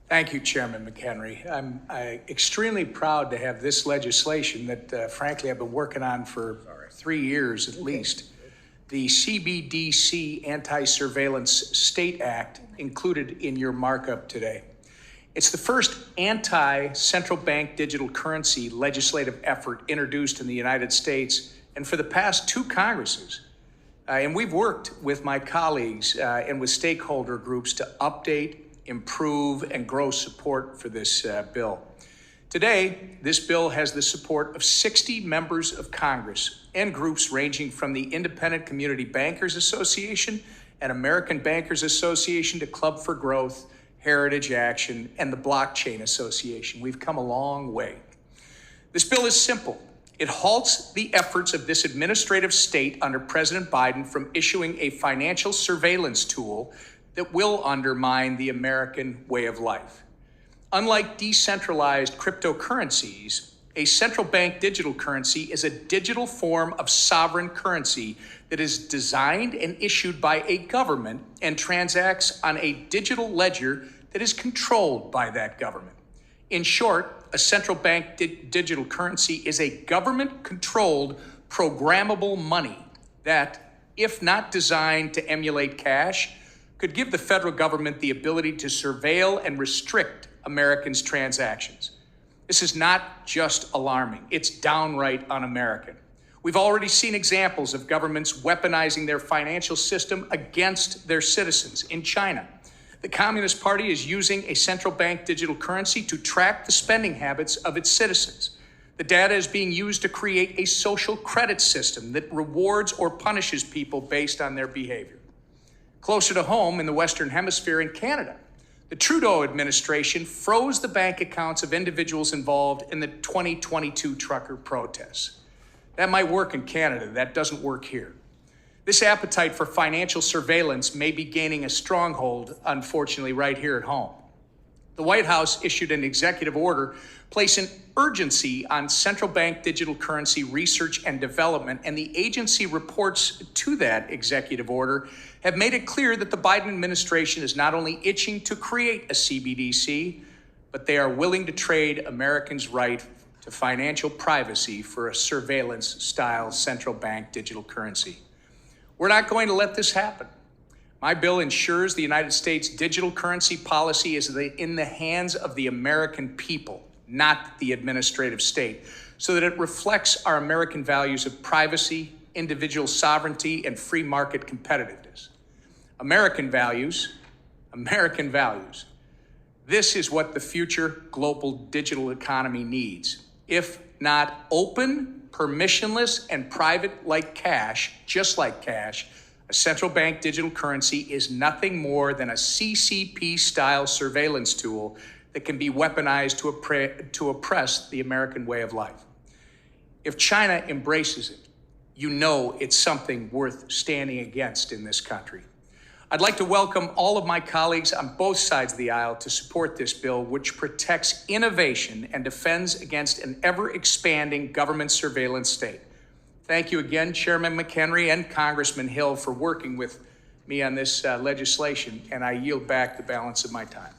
Thank you, Chairman McHenry. I'm extremely proud to have this legislation that, frankly, I've been working on for 3 years at least. The CBDC Anti-Surveillance State Act included in your markup today. It's the first anti-central bank digital currency legislative effort introduced in the United States and for the past 2 Congresses. And we've worked with my colleagues and with stakeholder groups to update, improve, and grow support for this bill. Today, this bill has the support of 60 members of Congress and groups ranging from the Independent Community Bankers Association and American Bankers Association to Club for Growth, Heritage Action, and the Blockchain Association. We've come a long way. This bill is simple. It halts the efforts of this administrative state under President Biden from issuing a financial surveillance tool that will undermine the American way of life. Unlike decentralized cryptocurrencies, a central bank digital currency is a digital form of sovereign currency that is designed and issued by a government and transacts on a digital ledger that is controlled by that government. In short, a central bank digital currency is a government-controlled, programmable money that, if not designed to emulate cash, could give the federal government the ability to surveil and restrict Americans' transactions. This is not just alarming, it's downright un-American. We've already seen examples of governments weaponizing their financial system against their citizens. In China, the Communist Party is using a central bank digital currency to track the spending habits of its citizens. The data is being used to create a social credit system that rewards or punishes people based on their behavior. Closer to home, in the Western Hemisphere in Canada, the Trudeau administration froze the bank accounts of individuals involved in the 2022 trucker protests. That might work in Canada, that doesn't work here. This appetite for financial surveillance may be gaining a stronghold, unfortunately, right here at home. The White House issued an executive order placing urgency on central bank digital currency research and development, and the agency reports to that executive order have made it clear that the Biden administration is not only itching to create a CBDC, but they are willing to trade Americans' right to financial privacy for a surveillance-style central bank digital currency. We're not going to let this happen. My bill ensures the United States digital currency policy is in the hands of the American people, not the administrative state, so that it reflects our American values of privacy, individual sovereignty, and free market competitiveness. American values. This is what the future global digital economy needs. If not open, permissionless, and private like cash, just like cash, a central bank digital currency is nothing more than a CCP-style surveillance tool that can be weaponized to oppress the American way of life. If China embraces it, you know it's something worth standing against in this country. I'd like to welcome all of my colleagues on both sides of the aisle to support this bill, which protects innovation and defends against an ever-expanding government surveillance state. Thank you again, Chairman McHenry and Congressman Hill, for working with me on this legislation, and I yield back the balance of my time.